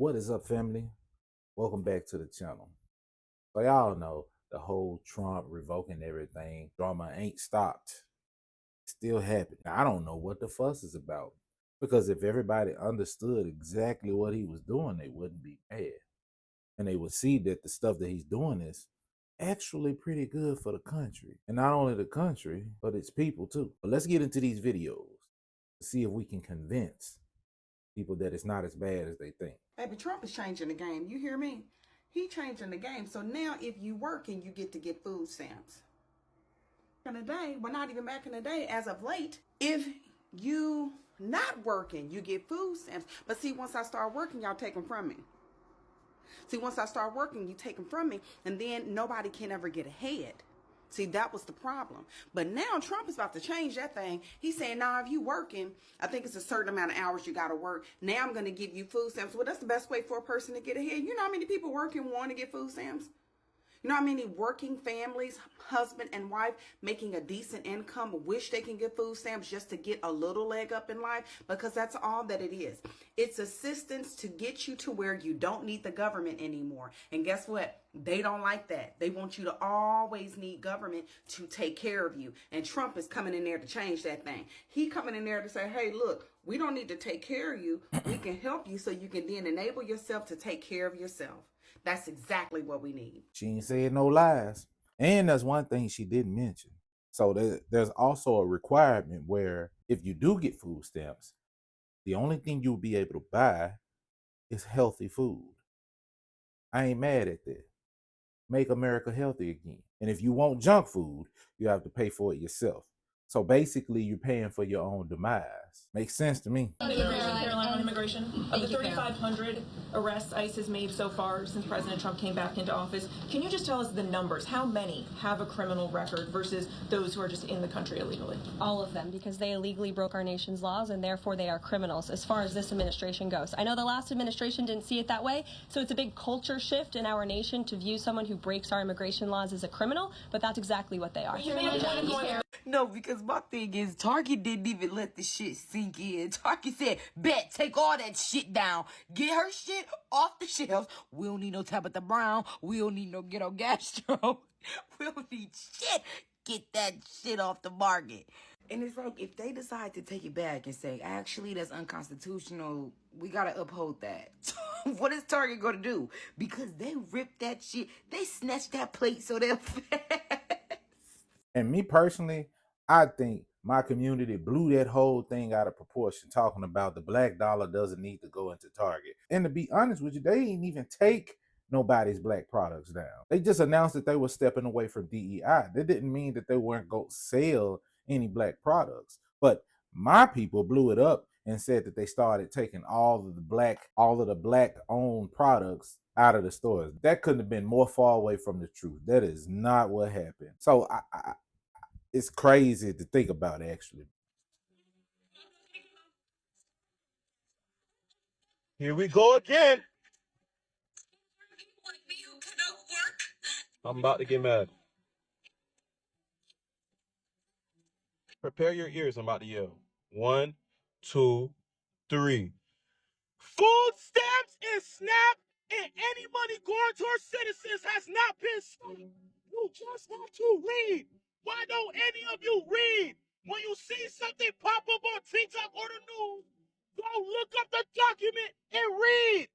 What is up, family? Welcome back to the channel. So y'all know the whole Trump revoking everything drama ain't stopped. Still happening. I don't know what the fuss is about. Because if everybody understood exactly what he was doing, they wouldn't be mad. And they would see that the stuff that he's doing is actually pretty good for the country. And not only the country, but its people too. But let's get into these videos to see if we can convince people that it's not as bad as they think. Baby, Trump is changing the game. You hear me? He changing the game. So now if you working, you get to get food stamps. In the day, well, not even back in the day, as of late, if you not working, you get food stamps. But see, once I start working, y'all take them from me. See, once I start working, you take them from me, and then nobody can ever get ahead. See, that was the problem. But now Trump is about to change that thing. He's saying, nah, if you working, I think it's a certain amount of hours you got to work. Now I'm going to give you food stamps. Well, that's the best way for a person to get ahead. You know how many people working want to get food stamps? You know how many working families, husband and wife, making a decent income, wish they can get food stamps just to get a little leg up in life? Because that's all that it is. It's assistance to get you to where you don't need the government anymore. And guess what? They don't like that. They want you to always need government to take care of you. And Trump is coming in there to change that thing. He coming in there to say, hey, look, we don't need to take care of you. We can help you so you can then enable yourself to take care of yourself. That's exactly what we need. She ain't said no lies. And there's one thing she didn't mention. So there's also a requirement where if you do get food stamps, the only thing you'll be able to buy is healthy food. I ain't mad at that. Make America healthy again. And if you want junk food, you have to pay for it yourself. So basically, you're paying for your own demise. Makes sense to me. Carolina on immigration. Of the 3,500 arrests ICE has made so far since President Trump came back into office, can you just tell us the numbers? How many have a criminal record versus those who are just in the country illegally? All of them, because they illegally broke our nation's laws and therefore they are criminals as far as this administration goes. I know the last administration didn't see it that way, so it's a big culture shift in our nation to view someone who breaks our immigration laws as a criminal, but that's exactly what they are. No, because my thing is, Target didn't even let the shit sink in. Target said, bet, take all that shit down. Get her shit off the shelves. We don't need no Tabitha Brown. We don't need no Ghetto Gastro. We don't need shit. Get that shit off the market. And it's like, if they decide to take it back and say, actually, that's unconstitutional, we gotta uphold that. What is Target gonna do? Because they ripped that shit. They snatched that plate so they'll fast. And me personally, I think my community blew that whole thing out of proportion, talking about the black dollar doesn't need to go into Target. And to be honest with you, they didn't even take nobody's black products down. They just announced that they were stepping away from DEI. That didn't mean that they weren't going to sell any black products. But my people blew it up and said that they started taking all of the black owned products out of the stores. That couldn't have been more far away from the truth. That is not what happened. So it's crazy to think about, actually. Here we go again. I'm about to get mad. Prepare your ears. I'm about to yell. 1, 2, 3. Food stamps and SNAP and any money going to our citizens has not been stolen. You just have to read. Why don't any of you read? When you see something pop up on TikTok or the news, go look up the document and read.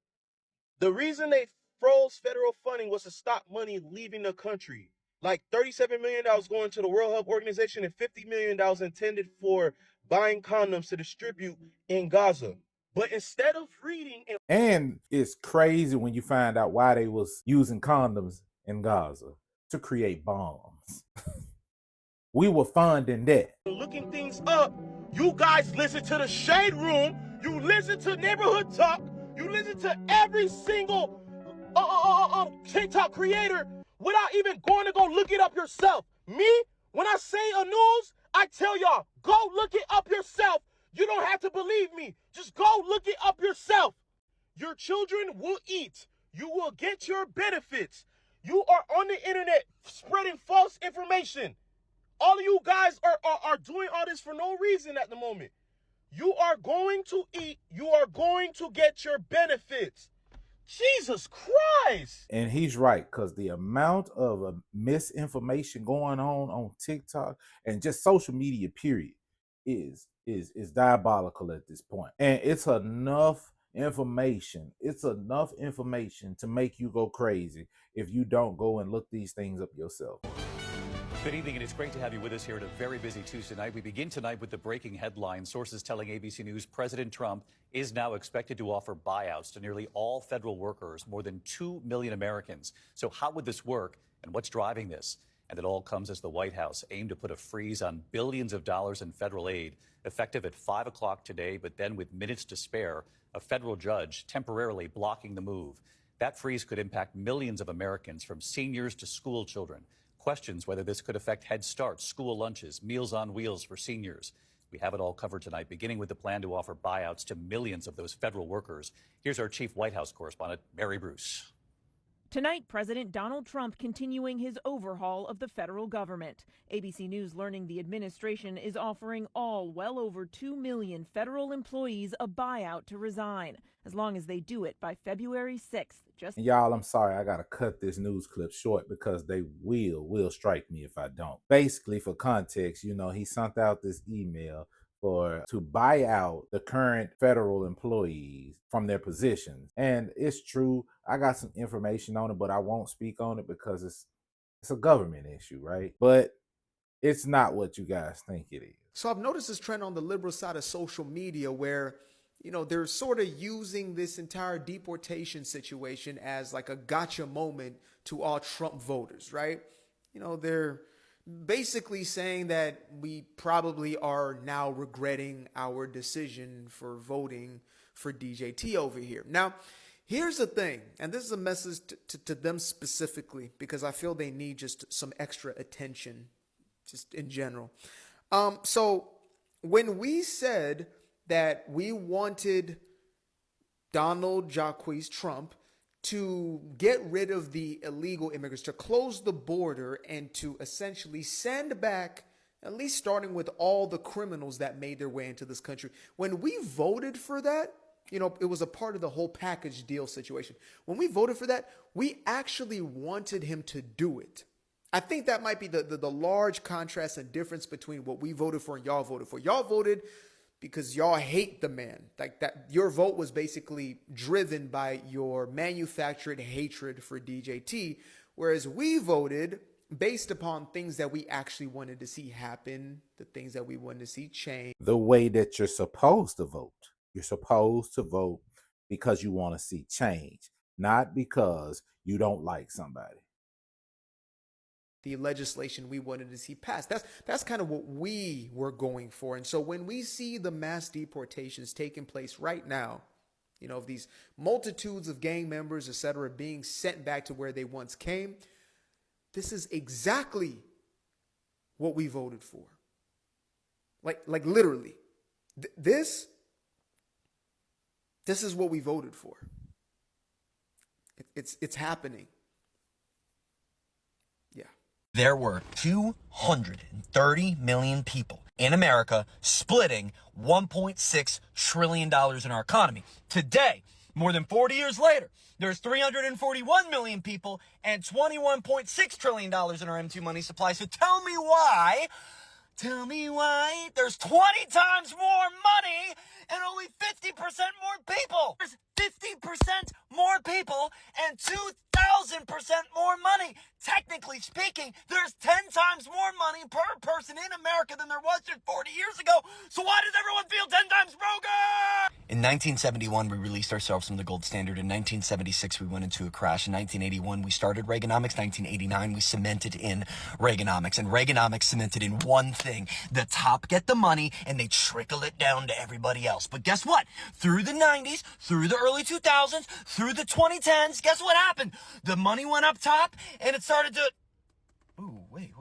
The reason they froze federal funding was to stop money leaving the country. Like $37 million going to the World Health Organization and $50 million intended for buying condoms to distribute in Gaza. But instead of reading and it's crazy when you find out why they was using condoms in Gaza to create bombs. We were funding that. Looking things up, you guys listen to the Shade Room, you listen to Neighborhood Talk, you listen to every single TikTok creator without even going to go look it up yourself. Me, when I say a news, I tell y'all, go look it up yourself. You don't have to believe me. Just go look it up yourself. Your children will eat. You will get your benefits. You are on the internet spreading false information. All of you guys are doing all this for no reason at the moment. You are going to eat. You are going to get your benefits. Jesus Christ! And he's right, because the amount of misinformation going on TikTok and just social media, period, is diabolical at this point. And it's enough information. It's enough information to make you go crazy if you don't go and look these things up yourself. Good evening, and it's great to have you with us here at a very busy Tuesday night. We begin tonight with the breaking headline. Sources telling ABC News President Trump is now expected to offer buyouts to nearly all federal workers, more than 2 million Americans. So how would this work, and what's driving this? And it all comes as the White House aimed to put a freeze on billions of dollars in federal aid, effective at 5 o'clock today, but then with minutes to spare, a federal judge temporarily blocking the move. That freeze could impact millions of Americans, from seniors to school children. Questions whether this could affect Head Start, school lunches, Meals on Wheels for seniors. We have it all covered tonight, beginning with the plan to offer buyouts to millions of those federal workers. Here's our chief White House correspondent, Mary Bruce. Tonight, President Donald Trump continuing his overhaul of the federal government. ABC News learning the administration is offering all well over 2 million federal employees a buyout to resign, as long as they do it by February 6th. Y'all, I'm sorry, I gotta cut this news clip short because they will strike me if I don't. Basically, for context, he sent out this email to buy out the current federal employees from their positions. And it's true, I got some information on it, but I won't speak on it because it's a government issue, right? But it's not what you guys think it is. So I've noticed this trend on the liberal side of social media where, they're sort of using this entire deportation situation as like a gotcha moment to all Trump voters, right? They're basically saying that we probably are now regretting our decision for voting for DJT over here. Now, here's the thing, and this is a message to them specifically because I feel they need just some extra attention just in general. So when we said that we wanted Donald Jacques Trump to get rid of the illegal immigrants, to close the border, and to essentially send back, at least starting with all the criminals that made their way into this country. When we voted for that, it was a part of the whole package deal situation. When we voted for that, we actually wanted him to do it. I think that might be the large contrast and difference between what we voted for and y'all voted for. Y'all voted because y'all hate the man. Like that, your vote was basically driven by your manufactured hatred for DJT, whereas we voted based upon things that we actually wanted to see happen, the things that we wanted to see change. The way that you're supposed to vote. You're supposed to vote because you want to see change, not because you don't like somebody. The legislation we wanted to see passed. That's kind of what we were going for. And so when we see the mass deportations taking place right now, of these multitudes of gang members, etc., being sent back to where they once came, this is exactly what we voted for. Like literally, this is what we voted for. It's happening. There were 230 million people in America splitting $1.6 trillion in our economy. Today, more than 40 years later, there's 341 million people and $21.6 trillion in our M2 money supply. So tell me why there's 20 times more money and only 50% more people. There's 50% more people and 2,000% more money. Technically speaking, there's 10 times more money per person in America than there was just 40 years ago. So why does everyone feel 10 times broken? In 1971, we released ourselves from the gold standard. In 1976, we went into a crash. In 1981, we started Reaganomics. 1989, we cemented in Reaganomics. And Reaganomics cemented in one thing. The top get the money, and they trickle it down to everybody else. But guess what? Through the 90s, through the early 2000s, through the 2010s, guess what happened? The money went up top, and it started to... Ooh, wait,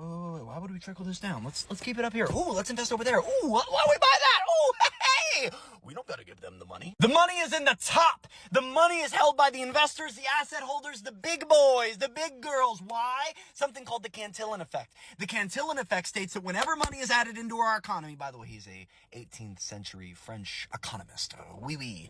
Why would we trickle this down? Let's keep it up here. Ooh, let's invest over there. Ooh, why don't we buy that? Ooh, hey, we don't gotta give them the money. The money is in the top. The money is held by the investors, the asset holders, the big boys, the big girls. Why? Something called the Cantillon effect. The Cantillon effect states that whenever money is added into our economy, by the way, he's a 18th century French economist, oui.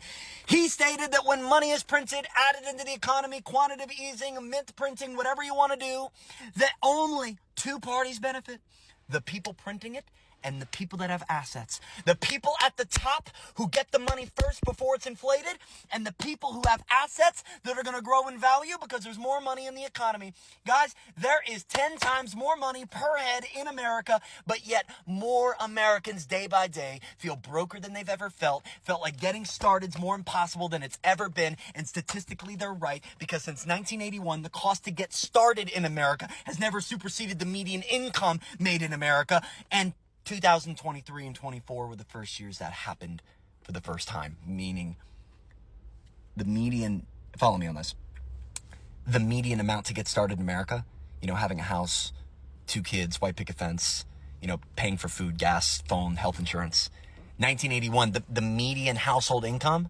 He stated that when money is printed, added into the economy, quantitative easing, mint printing, whatever you want to do, that only two parties benefit: the people printing it and the people that have assets. The people at the top who get the money first before it's inflated, and the people who have assets that are going to grow in value because there's more money in the economy. Guys, there is 10 times more money per head in America, but yet more Americans day by day feel broker than they've ever felt like getting started is more impossible than it's ever been, and statistically they're right, because since 1981, the cost to get started in America has never superseded the median income made in America, and 2023 and 24 were the first years that happened for the first time, meaning the median, follow me on this, the median amount to get started in America, having a house, 2 kids, white picket fence, paying for food, gas, phone, health insurance. 1981, the median household income,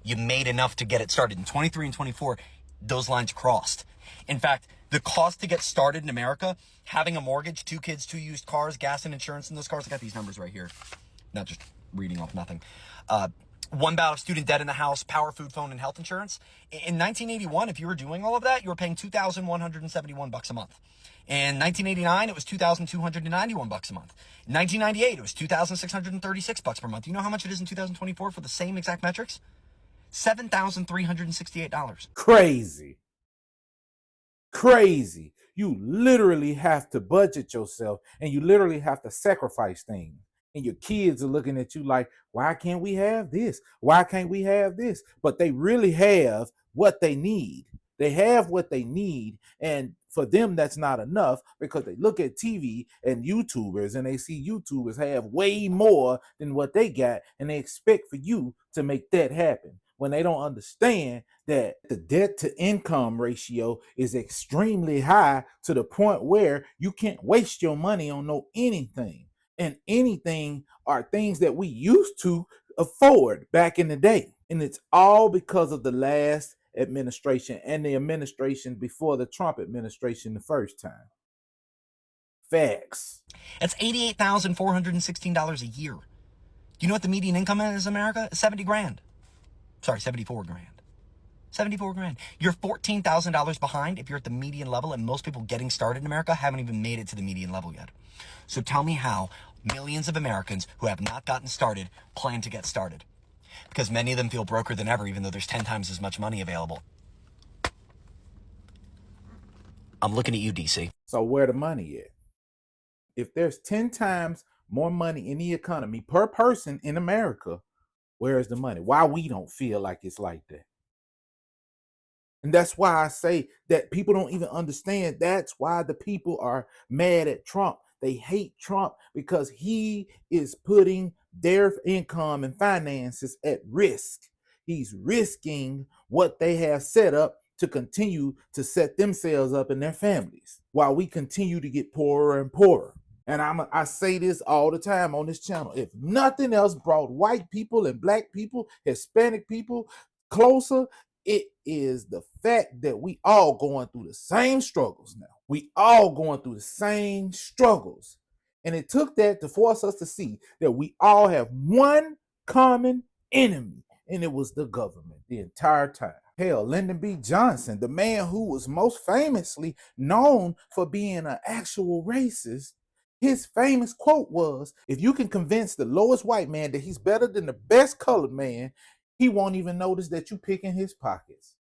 you made enough to get it started. In 23 and 24, those lines crossed. In fact, the cost to get started in America, having a mortgage, 2 kids, 2 used cars, gas and insurance in those cars, I got these numbers right here, not just reading off nothing. 1 bout of student debt in the house, power, food, phone, and health insurance. In 1981, if you were doing all of that, you were paying $2,171 a month. In 1989, it was $2,291 a month. In 1998, it was $2,636 per month. You know how much it is in 2024 for the same exact metrics? $7,368. Crazy. You literally have to budget yourself, and you literally have to sacrifice things. And your kids are looking at you like, why can't we have this? Why can't we have this? But they really have what they need. They have what they need. And for them, that's not enough, because they look at TV and YouTubers, and they see YouTubers have way more than what they got, and they expect for you to make that happen, when they don't understand that the debt to income ratio is extremely high, to the point where you can't waste your money on anything. And anything are things that we used to afford back in the day. And it's all because of the last administration and the administration before the Trump administration the first time. Facts. That's $88,416 a year. Do you know what the median income is in America? 70 grand. Sorry, 74 grand. 74 grand. You're $14,000 behind if you're at the median level, and most people getting started in America haven't even made it to the median level yet. So tell me how millions of Americans who have not gotten started plan to get started. Because many of them feel broker than ever, even though there's 10 times as much money available. I'm looking at you, DC. So where the money at? If there's 10 times more money in the economy per person in America, where is the money? Why we don't feel like it's like that? And that's why I say that people don't even understand. That's why the people are mad at Trump. They hate Trump because he is putting their income and finances at risk. He's risking what they have set up to continue to set themselves up and their families, while we continue to get poorer and poorer. And I say this all the time on this channel. If nothing else brought white people and black people, Hispanic people closer, it is the fact that we all going through the same struggles now. We all going through the same struggles. And it took that to force us to see that we all have one common enemy, and it was the government the entire time. Hell, Lyndon B. Johnson, the man who was most famously known for being an actual racist, his famous quote was, if you can convince the lowest white man that he's better than the best colored man, he won't even notice that you picking his pockets.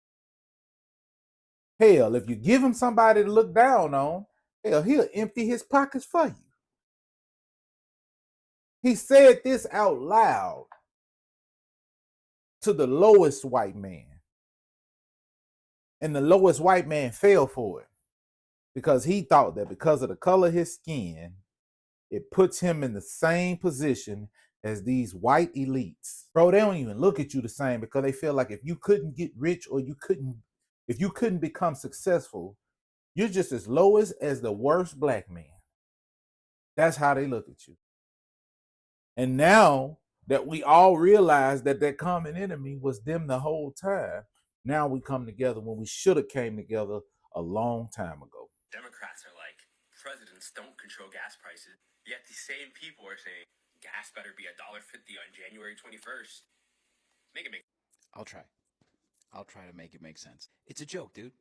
Hell, if you give him somebody to look down on, hell, he'll empty his pockets for you. He said this out loud to the lowest white man. And the lowest white man fell for it, because he thought that because of the color of his skin, it puts him in the same position as these white elites. Bro, they don't even look at you the same, because they feel like if you couldn't get rich, or if you couldn't become successful, you're just as low as the worst black man. That's how they look at you. And now that we all realize that that common enemy was them the whole time, now we come together when we should have came together a long time ago. Democrats are like, presidents don't control gas prices. Yet the same people are saying gas better be $1.50 on January 21st. Make it make. I'll try. I'll try to make it make sense. It's a joke, dude.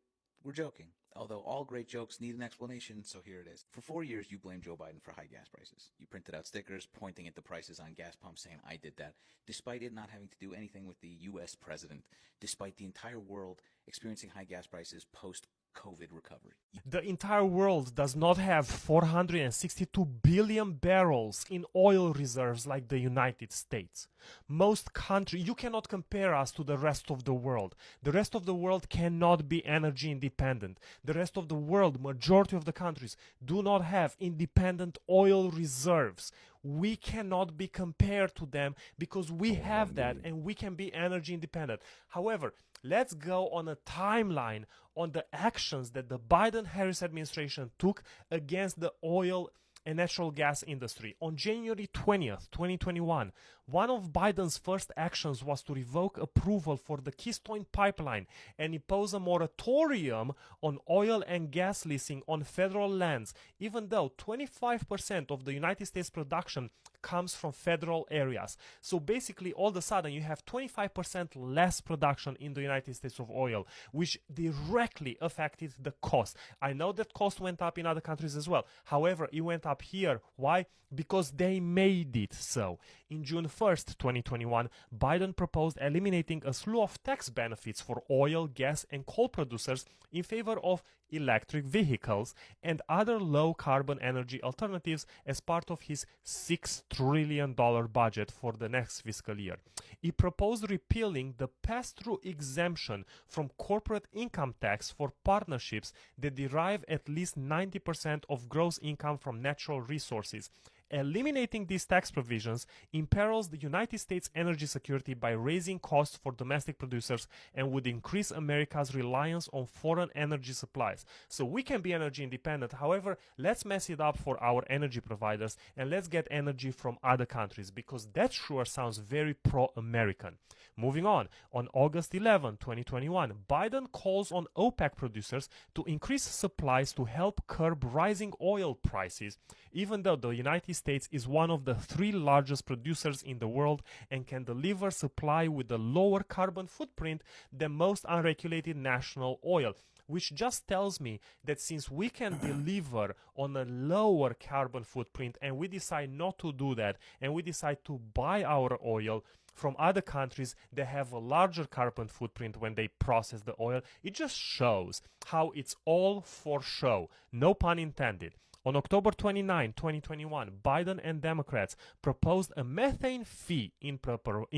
We're joking. Although all great jokes need an explanation, so here it is. For 4 years, you blamed Joe Biden for high gas prices. You printed out stickers pointing at the prices on gas pumps saying, I did that, despite it not having to do anything with the U.S. president, despite the entire world experiencing high gas prices post-COVID recovery. The entire world does not have 462 billion barrels in oil reserves like the United States. Most countries, you cannot compare us to the rest of the world. The rest of the world cannot be energy independent. The rest of the world, majority of the countries, do not have independent oil reserves. We cannot be compared to them because we have that and we can be energy independent. However, let's go on a timeline on the actions that the Biden-Harris administration took against the oil and natural gas industry. On January 20th, 2021, one of Biden's first actions was to revoke approval for the Keystone Pipeline and impose a moratorium on oil and gas leasing on federal lands, even though 25% of the United States production comes from federal areas. So basically, all of a sudden, you have 25% less production in the United States of oil, which directly affected the cost. I know that cost went up in other countries as well. However, it went up here. Why? Because they made it so. In June 1st, 2021, Biden proposed eliminating a slew of tax benefits for oil, gas, and coal producers in favor of electric vehicles and other low-carbon energy alternatives as part of his $6 trillion budget for the next fiscal year. He proposed repealing the pass-through exemption from corporate income tax for partnerships that derive at least 90% of gross income from natural resources. Eliminating these tax provisions imperils the United States energy security by raising costs for domestic producers and would increase America's reliance on foreign energy supplies. So we can be energy independent. However, let's mess it up for our energy providers and let's get energy from other countries because that sure sounds very pro-American. Moving on August 11, 2021, Biden calls on OPEC producers to increase supplies to help curb rising oil prices, even though the United States is one of the 3 largest producers in the world and can deliver supply with a lower carbon footprint than most unregulated national oil. Which just tells me that since we can deliver on a lower carbon footprint and we decide not to do that and we decide to buy our oil from other countries that have a larger carbon footprint when they process the oil, it just shows how it's all for show. No pun intended. On October 29, 2021, Biden and Democrats proposed a methane fee in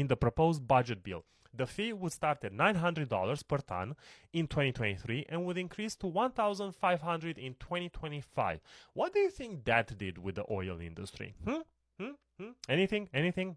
the proposed budget bill. The fee would start at $900 per ton in 2023 and would increase to $1,500 in 2025. What do you think that did with the oil industry? Anything?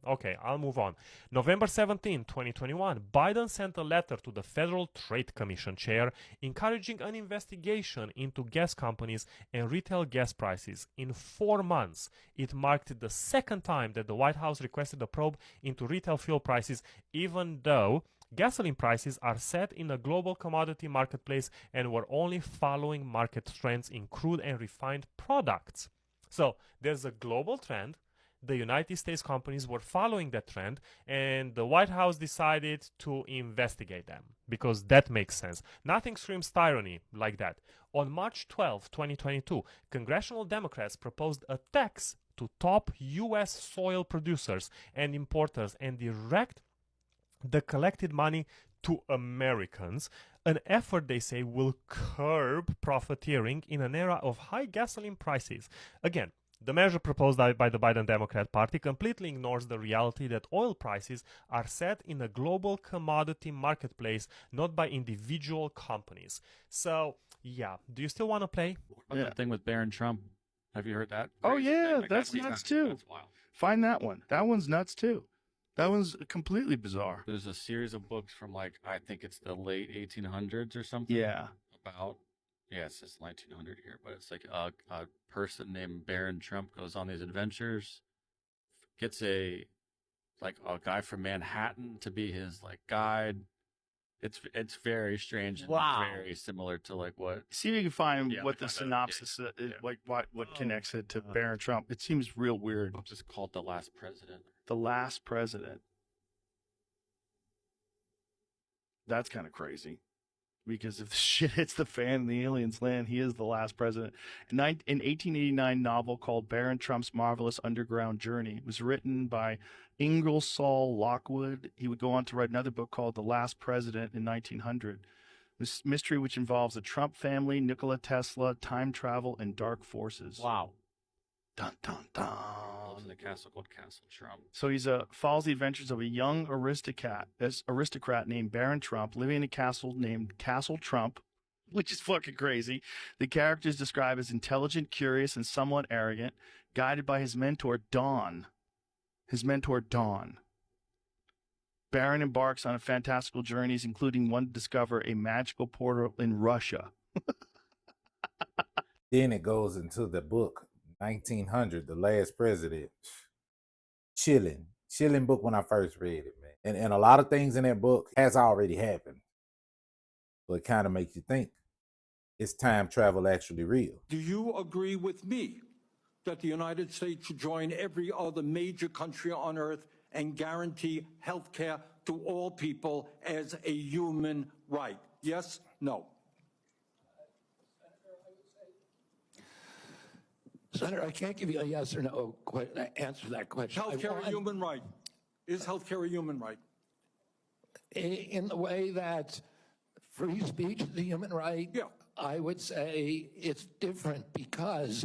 Okay, I'll move on. November 17, 2021, Biden sent a letter to the Federal Trade Commission chair encouraging an investigation into gas companies and retail gas prices. In 4 months, it marked the second time that the White House requested a probe into retail fuel prices, even though gasoline prices are set in a global commodity marketplace and were only following market trends in crude and refined products. So there's a global trend. The United States companies were following that trend, and the White House decided to investigate them because that makes sense. Nothing screams tyranny like that. On March 12, 2022, congressional Democrats proposed a tax to top U.S. soil producers and importers and direct the collected money to Americans, an effort they say will curb profiteering in an era of high gasoline prices. Again, the measure proposed by the Biden Democrat Party completely ignores the reality that oil prices are set in a global commodity marketplace, not by individual companies. So, yeah, do you still want to play? What about that thing with Barron Trump? Have you heard that? Oh, yeah, that's nuts too. That's wild. Find that one. That one's nuts too. That one's completely bizarre. There's a series of books from I think it's the late 1800s or something. Yeah. About Yeah, it says 1900 here, but it's like a person named Baron Trump goes on these adventures, gets a guy from Manhattan to be his like guide. It's very strange and very similar to like what. See if you can find Yeah, what the the kind of- synopsis like what connects it to Barron Trump. It seems real weird. It's just called The Last President. The last president. That's kind of crazy. Because if the shit hits the fan and the aliens land, he is the last president. In 1889 novel called Baron Trump's Marvelous Underground Journey. It was written by Ingersoll Lockwood. He would go on to write another book called The Last President in 1900. This mystery which involves the Trump family, Nikola Tesla, time travel, and dark forces. Wow. Dun, dun, dun. Lives in a castle called Castle Trump. So he's follows the adventures of a young aristocrat named Baron Trump living in a castle named Castle Trump, which is fucking crazy. The character is described as intelligent, curious, and somewhat arrogant, guided by his mentor, Dawn. Baron embarks on fantastical journeys, including one to discover a magical portal in Russia. Then it goes into the book, 1900, The Last President. Chilling book when I first read it, man. And a lot of things in that book has already happened. So it kind of makes you think, is time travel actually real? Do you agree with me that the United States should join every other major country on earth and guarantee health care to all people as a human right? Yes? No? Senator, I can't give you a yes or no answer to that question. Healthcare a human right? Is healthcare a human right? In the way that free speech is a human right, yeah. I would say it's different because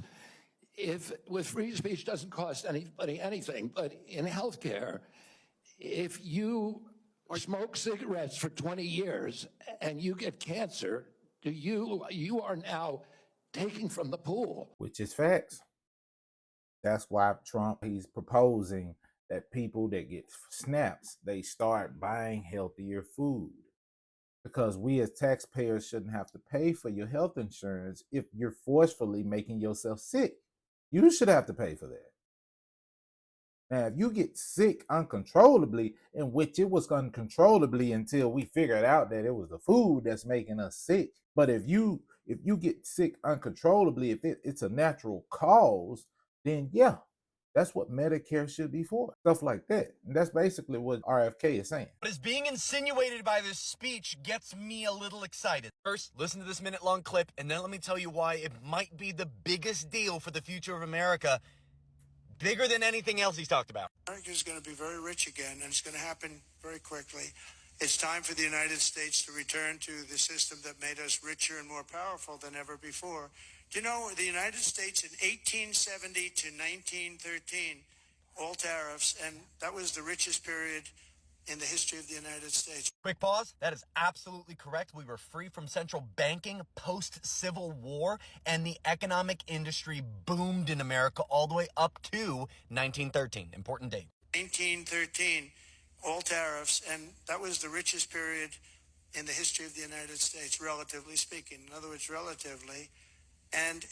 with free speech doesn't cost anybody anything, but in healthcare, if you smoke cigarettes for 20 years and you get cancer, you are now taking from the pool. Which is facts. That's why Trump, he's proposing that people that get snaps, they start buying healthier food. Because we as taxpayers shouldn't have to pay for your health insurance if you're forcefully making yourself sick. You should have to pay for that. Now, if you get sick uncontrollably, in which it was uncontrollably until we figured out that it was the food that's making us sick. But if you get sick uncontrollably, if it's a natural cause, then yeah, that's what Medicare should be for. Stuff like that. And that's basically what RFK is saying. What is being insinuated by this speech gets me a little excited. First, listen to this minute-long clip, and then let me tell you why it might be the biggest deal for the future of America, bigger than anything else he's talked about. America's going to be very rich again, and it's going to happen very quickly. It's time for the United States to return to the system that made us richer and more powerful than ever before. Do you know the United States in 1870 to 1913, all tariffs, and that was the richest period in the history of the United States. Quick pause. That is absolutely correct. We were free from central banking post-Civil War, and the economic industry boomed in America all the way up to 1913. Important date. 1913, all tariffs, and that was the richest period in the history of the United States, relatively speaking. In other words, relatively. And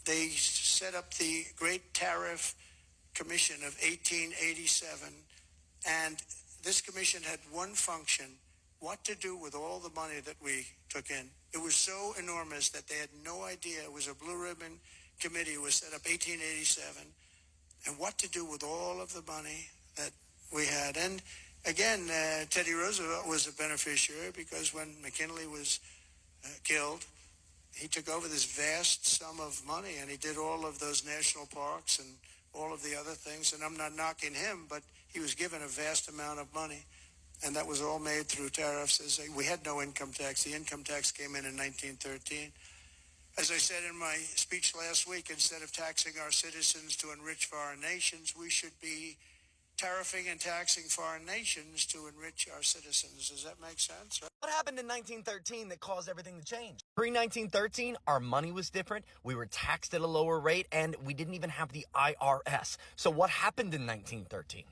they set up the Great Tariff Commission of 1887, and this commission had one function: what to do with all the money that we took in. It was so enormous that they had no idea. It was a blue ribbon committee. It was set up 1887, and what to do with all of the money that we had. And again, Teddy Roosevelt was a beneficiary because when McKinley was killed, he took over this vast sum of money, and he did all of those national parks and all of the other things. And I'm not knocking him, but he was given a vast amount of money, and that was all made through tariffs. We had no income tax. The income tax came in 1913. As I said in my speech last week, instead of taxing our citizens to enrich foreign nations, we should be tariffing and taxing foreign nations to enrich our citizens. Does that make sense? What happened in 1913 that caused everything to change? Pre-1913, our money was different, we were taxed at a lower rate, and we didn't even have the IRS. So what happened in 1913?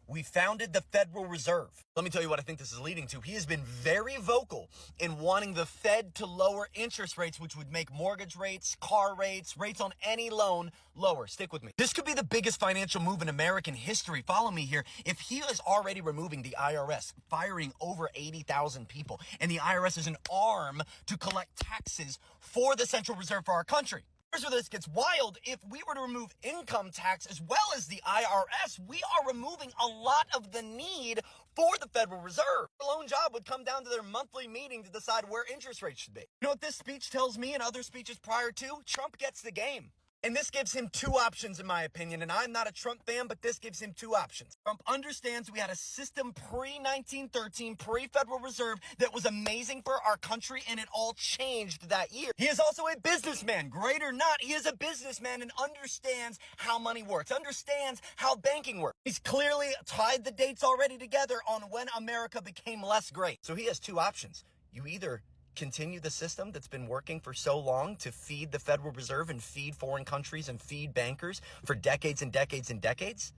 We founded the Federal Reserve. Let me tell you what I think this is leading to. He has been very vocal in wanting the Fed to lower interest rates, which would make mortgage rates, car rates, rates on any loan lower. Stick with me. This could be the biggest financial move in American history. Follow me here. If he is already removing the IRS, firing over 80,000 people, and the IRS is an arm to collect taxes for the Central Reserve for our country. Here's where this gets wild. If we were to remove income tax as well as the IRS, we are removing a lot of the need for the Federal Reserve. The lone job would come down to their monthly meeting to decide where interest rates should be. You know what this speech tells me and other speeches prior to? Trump gets the game. And this gives him two options, in my opinion. And I'm not a Trump fan, but this gives him two options. Trump understands we had a system pre-1913, pre-Federal Reserve that was amazing for our country, and it all changed that year. He is also a businessman. Great or not, he is a businessman and understands how money works, understands how banking works. He's clearly tied the dates already together on when America became less great. So he has two options. You either continue the system that's been working for so long to feed the Federal Reserve and feed foreign countries and feed bankers for decades and decades and decades,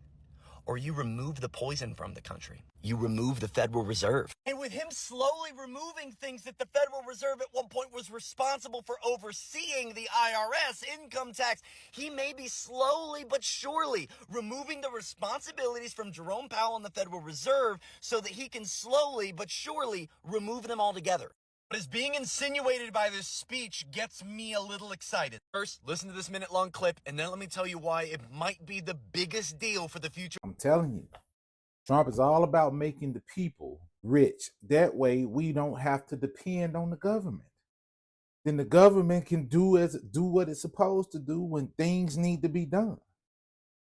or you remove the poison from the country. You remove the Federal Reserve. And with him slowly removing things that the Federal Reserve at one point was responsible for overseeing, the IRS, income tax, he may be slowly but surely removing the responsibilities from Jerome Powell and the Federal Reserve so that he can slowly but surely remove them altogether. What is being insinuated by this speech gets me a little excited. First, listen to this minute-long clip, and then let me tell you why it might be the biggest deal for the future. I'm telling you, Trump is all about making the people rich. That way, we don't have to depend on the government. Then the government can do what it's supposed to do when things need to be done.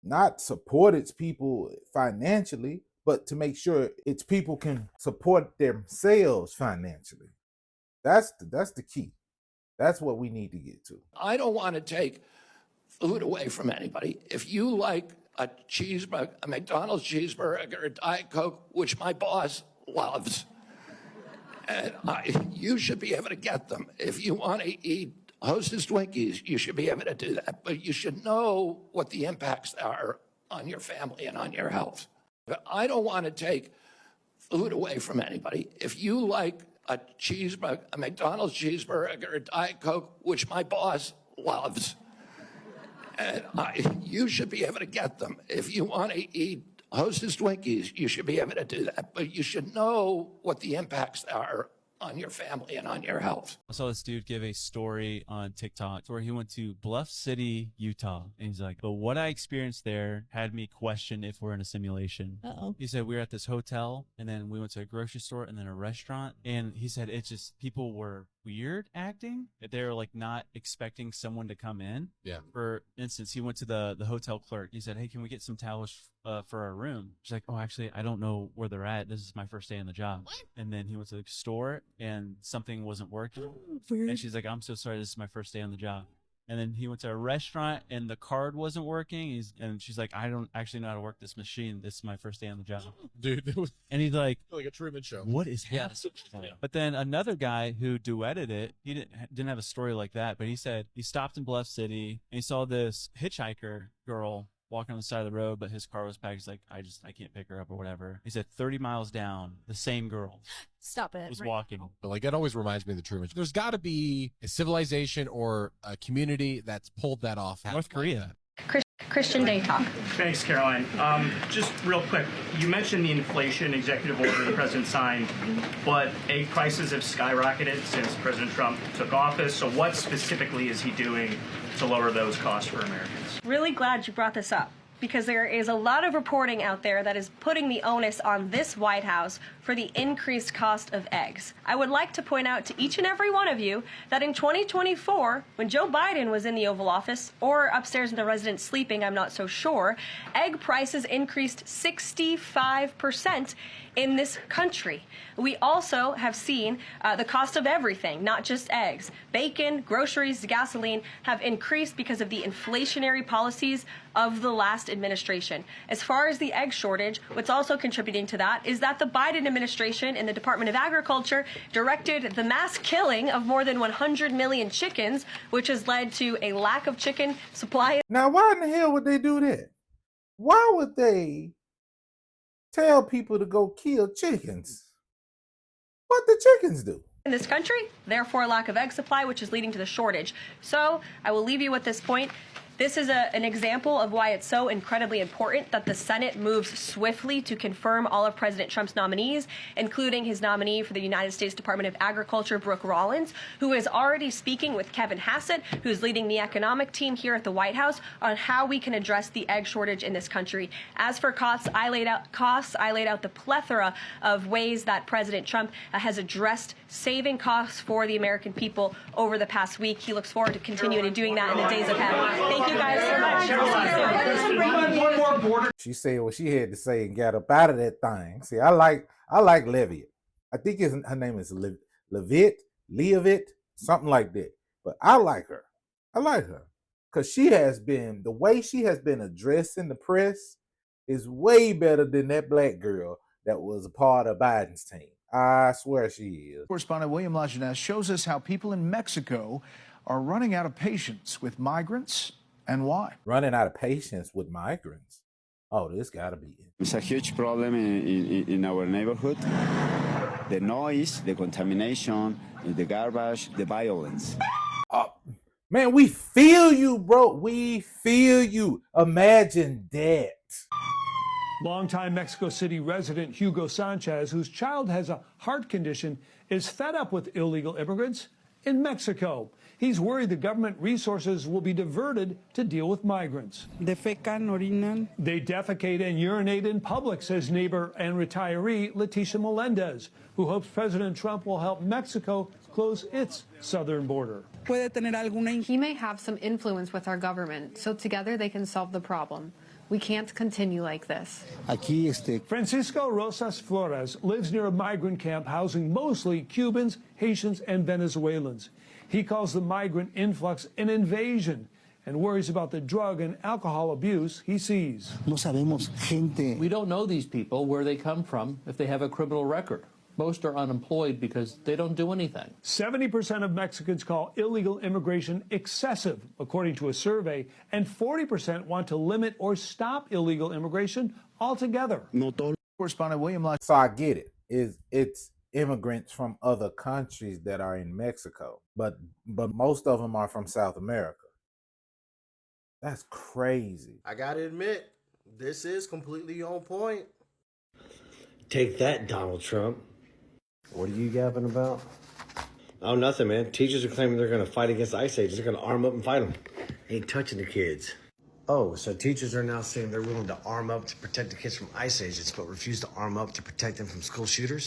Not support its people financially, but to make sure its people can support themselves financially. That's the key. That's what we need to get to. I don't want to take food away from anybody. If you like a cheeseburger, a McDonald's cheeseburger, or Diet Coke, which my boss loves, and you should be able to get them. If you want to eat Hostess Twinkies, you should be able to do that. But you should know what the impacts are on your family and on your health. But I don't want to take food away from anybody. If you like a cheeseburger, a McDonald's cheeseburger, or Diet Coke, which my boss loves, and you should be able to get them. If you want to eat Hostess Twinkies, you should be able to do that. But you should know what the impacts are on your family and on your health. I saw this dude give a story on TikTok where he went to Bluff City, Utah. And he's like, but what I experienced there had me question if we're in a simulation. Uh-oh. He said we were at this hotel, and then we went to a grocery store and then a restaurant. And he said it's just people were weird acting. They were like not expecting someone to come in. Yeah. For instance, he went to the hotel clerk. He said, hey, can we get some towels for our room? She's like, oh, actually, I don't know where they're at. This is my first day on the job. What? And then he went to the store and something wasn't working. Weird. And she's like, I'm so sorry. This is my first day on the job. And then he went to a restaurant and the card wasn't working. And she's like, I don't actually know how to work this machine. This is my first day on the job. Dude, it was And he's like like a Truman Show. what is happening? Yeah. But then another guy who duetted it, he didn't have a story like that, but he said he stopped in Bluff City and he saw this hitchhiker girl walking on the side of the road, but his car was packed. He's like, I can't pick her up or whatever. He said 30 miles down, the same girl Stop it. was Right. walking. But like it always reminds me of the Truman Show. There's got to be a civilization or a community that's pulled that off. North Korea. Christian Day Talk. Thanks, Caroline. Just real quick, you mentioned the inflation executive order the president signed, but egg prices have skyrocketed since President Trump took office. So what specifically is he doing to lower those costs for Americans? Really glad you brought this up, because there is a lot of reporting out there that is putting the onus on this White House for the increased cost of eggs. I would like to point out to each and every one of you that in 2024, when Joe Biden was in the Oval Office, or upstairs in the residence sleeping, I'm not so sure, egg prices increased 65% in this country. We also have seen the cost of everything, not just eggs. Bacon, groceries, gasoline have increased because of the inflationary policies of the last administration. As far as the egg shortage, what's also contributing to that is that the Biden administration in the Department of Agriculture directed the mass killing of more than 100 million chickens, which has led to a lack of chicken supply. Now, why in the hell would they do that? Why would they tell people to go kill chickens. What the chickens do? In this country, therefore lack of egg supply, which is leading to the shortage. So I will leave you with this point. This is an example of why it's so incredibly important that the Senate moves swiftly to confirm all of President Trump's nominees, including his nominee for the United States Department of Agriculture, Brooke Rollins, who is already speaking with Kevin Hassett, who's leading the economic team here at the White House, on how we can address the egg shortage in this country. As for costs, I laid out the plethora of ways that President Trump has addressed saving costs for the American people over the past week. He looks forward to continuing and doing that in the days ahead. Thank you guys so much. One more border. She said what she had to say and got up out of that thing. See, I like Levitt. I think her name is Leavitt, something like that. But I like her. Because she has been, the way she has been addressed in the press is way better than that black girl that was a part of Biden's team. I swear she is. Correspondent William Lajeunesse shows us how people in Mexico are running out of patience with migrants and why. Running out of patience with migrants? Oh, this gotta be it. It's a huge problem in our neighborhood. The noise, the contamination, the garbage, the violence. Man, we feel you, bro. We feel you. Imagine that. Longtime Mexico City resident Hugo Sanchez, whose child has a heart condition, is fed up with illegal immigrants in Mexico. He's worried the government resources will be diverted to deal with migrants. Defecan, orinan. They defecate and urinate in public, says neighbor and retiree Leticia Melendez, who hopes President Trump will help Mexico close its southern border. He may have some influence with our government, so together they can solve the problem. We can't continue like this. Francisco Rosas Flores lives near a migrant camp housing mostly Cubans, Haitians, and Venezuelans. He calls the migrant influx an invasion and worries about the drug and alcohol abuse he sees. We don't know these people, where they come from, if they have a criminal record. Most are unemployed because they don't do anything. 70% of Mexicans call illegal immigration excessive, according to a survey, and 40% want to limit or stop illegal immigration altogether. Correspondent William So I get it. It's immigrants from other countries that are in Mexico, but most of them are from South America. That's crazy. I gotta admit, this is completely on point. Take that, Donald Trump. What are you gabbing about? Oh, nothing, man. Teachers are claiming they're going to fight against ice agents. They're going to arm up and fight them. Ain't touching the kids. Oh, so teachers are now saying they're willing to arm up to protect the kids from ice agents, but refuse to arm up to protect them from school shooters?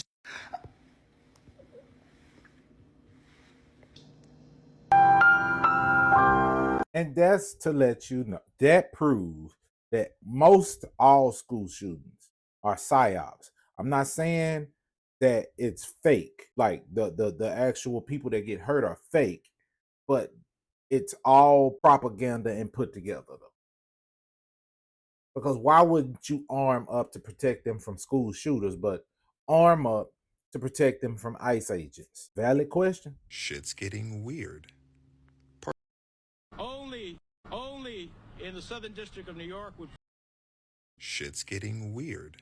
And that's to let you know. That proves that most all school shootings are psyops. I'm not saying that it's fake, like the actual people that get hurt are fake, but it's all propaganda and put together though. Because why wouldn't you arm up to protect them from school shooters, but arm up to protect them from ICE agents? Valid question. Shit's getting weird. Only in the Southern District of New York would. Shit's getting weird.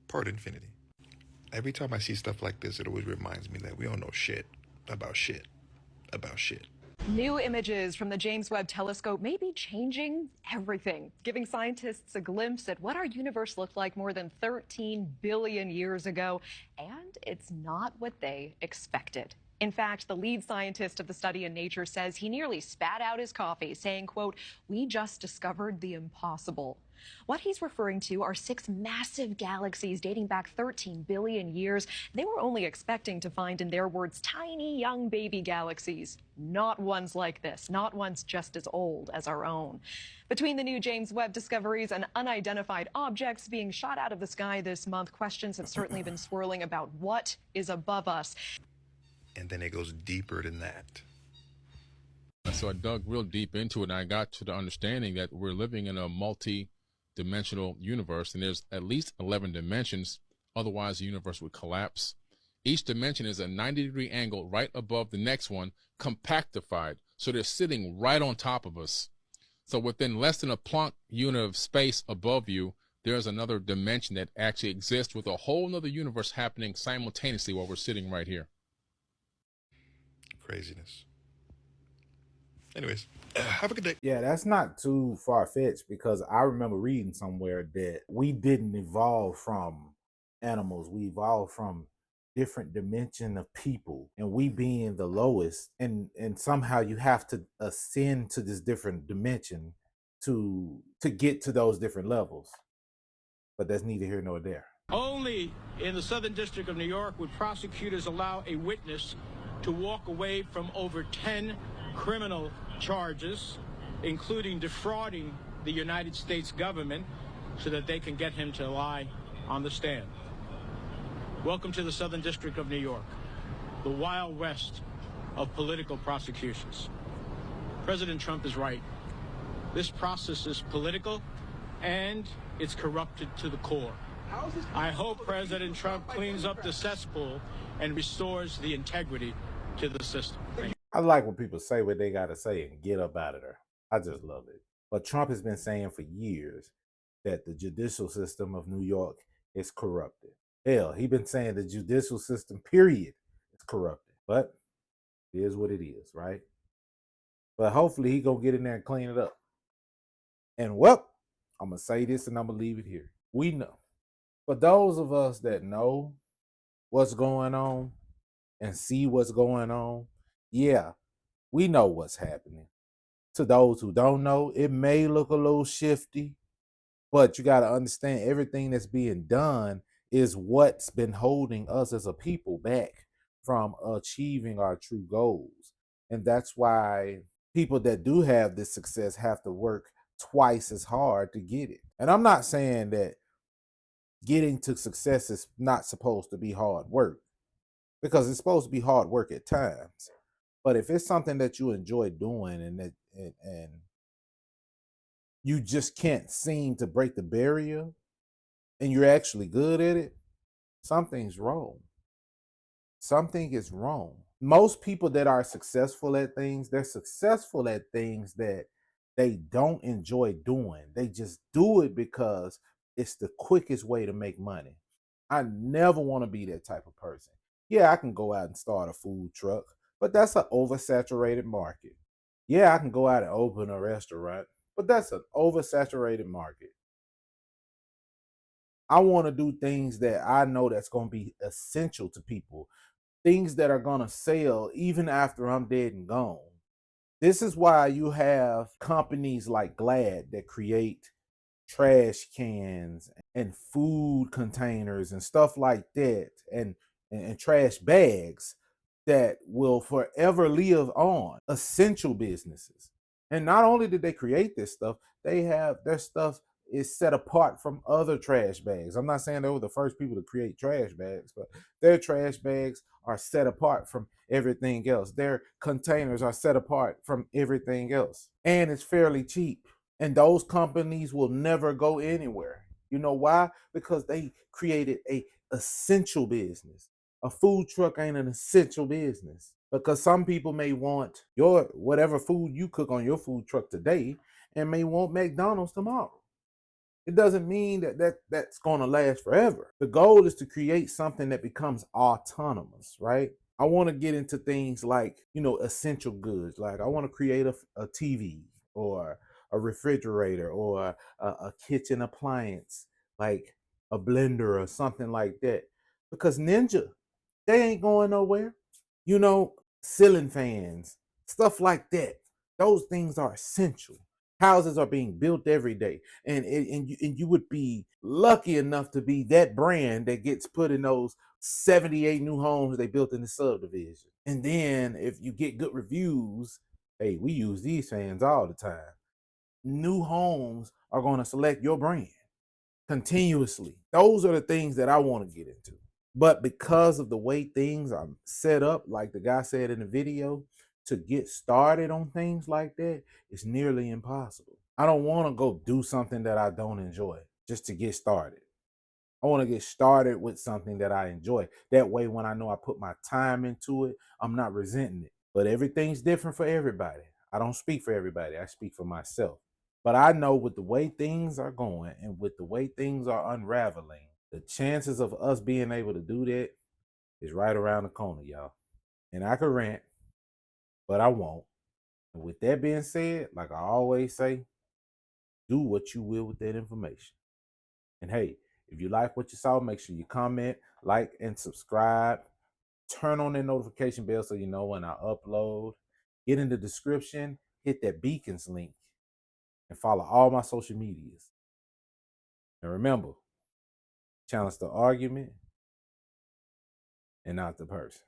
Part infinity. Every time I see stuff like this, it always reminds me that we don't know shit about shit about shit. New images from the James Webb Telescope may be changing everything, giving scientists a glimpse at what our universe looked like more than 13 billion years ago, and it's not what they expected. In fact, the lead scientist of the study in Nature says he nearly spat out his coffee, saying, quote, "We just discovered the impossible." What he's referring to are 6 massive galaxies dating back 13 billion years. They were only expecting to find, in their words, tiny young baby galaxies. Not ones like this, not ones just as old as our own. Between the new James Webb discoveries and unidentified objects being shot out of the sky this month, questions have certainly been swirling about what is above us. And then it goes deeper than that. So I dug real deep into it, and I got to the understanding that we're living in a multi-dimensional universe, and there's at least 11 dimensions. Otherwise, the universe would collapse. Each dimension is a 90-degree angle right above the next one, compactified. So they're sitting right on top of us. So within less than a Planck unit of space above you, there's another dimension that actually exists with a whole nother universe happening simultaneously while we're sitting right here. Craziness. Anyways, have a good day. Yeah, that's not too far-fetched, because I remember reading somewhere that we didn't evolve from animals. We evolved from different dimension of people, and we being the lowest, and somehow you have to ascend to this different dimension to get to those different levels. But that's neither here nor there. Only in the Southern District of New York would prosecutors allow a witness to walk away from over 10 criminal charges, including defrauding the United States government, so that they can get him to lie on the stand. Welcome to the Southern District of New York, the Wild West of political prosecutions. President Trump is right. This process is political and it's corrupted to the core. I hope President Trump cleans up the cesspool and restores the integrity to the system. I like when people say what they got to say and get up out of there. I just love it. But Trump has been saying for years that the judicial system of New York is corrupted. Hell, he's been saying the judicial system, period, is corrupted. But it is what it is, right? But hopefully he gonna get in there and clean it up. And well, I'm gonna say this and I'm gonna leave it here. We know. For those of us that know what's going on and see what's going on, yeah, we know what's happening. To those who don't know, it may look a little shifty, but you got to understand everything that's being done is what's been holding us as a people back from achieving our true goals. And that's why people that do have this success have to work twice as hard to get it. And I'm not saying that getting to success is not supposed to be hard work, because it's supposed to be hard work at times. But if it's something that you enjoy doing and you just can't seem to break the barrier and you're actually good at it, something's wrong. Something is wrong. Most people that are successful at things, they're successful at things that they don't enjoy doing. They just do it because it's the quickest way to make money. I never want to be that type of person. Yeah, I can go out and start a food truck, but that's an oversaturated market. Yeah, I can go out and open a restaurant, but that's an oversaturated market. I want to do things that I know that's going to be essential to people, things that are going to sell even after I'm dead and gone. This is why you have companies like Glad that create trash cans and food containers and stuff like that, and trash bags that will forever live on. Essential businesses. And not only did they create this stuff, they have their stuff is set apart from other trash bags. I'm not saying they were the first people to create trash bags, but their trash bags are set apart from everything else. Their containers are set apart from everything else. And it's fairly cheap. And those companies will never go anywhere. You know why? Because they created a essential business. A food truck ain't an essential business, because some people may want your whatever food you cook on your food truck today and may want McDonald's tomorrow. It doesn't mean that's going to last forever. The goal is to create something that becomes autonomous, right? I want to get into things like, essential goods. Like I want to create a TV or a refrigerator or a kitchen appliance, like a blender or something like that. Because Ninja, they ain't going nowhere. Ceiling fans, stuff like that. Those things are essential. Houses are being built every day, and you would be lucky enough to be that brand that gets put in those 78 new homes they built in the subdivision. And then if you get good reviews, hey, we use these fans all the time. New homes are going to select your brand continuously. Those are the things that I want to get into. But because of the way things are set up, like the guy said in the video, to get started on things like that is nearly impossible. I don't want to go do something that I don't enjoy just to get started. I want to get started with something that I enjoy. That way, when I know I put my time into it, I'm not resenting it. But everything's different for everybody. I don't speak for everybody. I speak for myself. But I know with the way things are going and with the way things are unraveling, the chances of us being able to do that is right around the corner, y'all. And I could rant, but I won't. And with that being said, like I always say, do what you will with that information. And hey, if you like what you saw, make sure you comment, like, and subscribe. Turn on that notification bell so you know when I upload. Get in the description, hit that beacons link, and follow all my social medias. And remember, challenge the argument and not the person.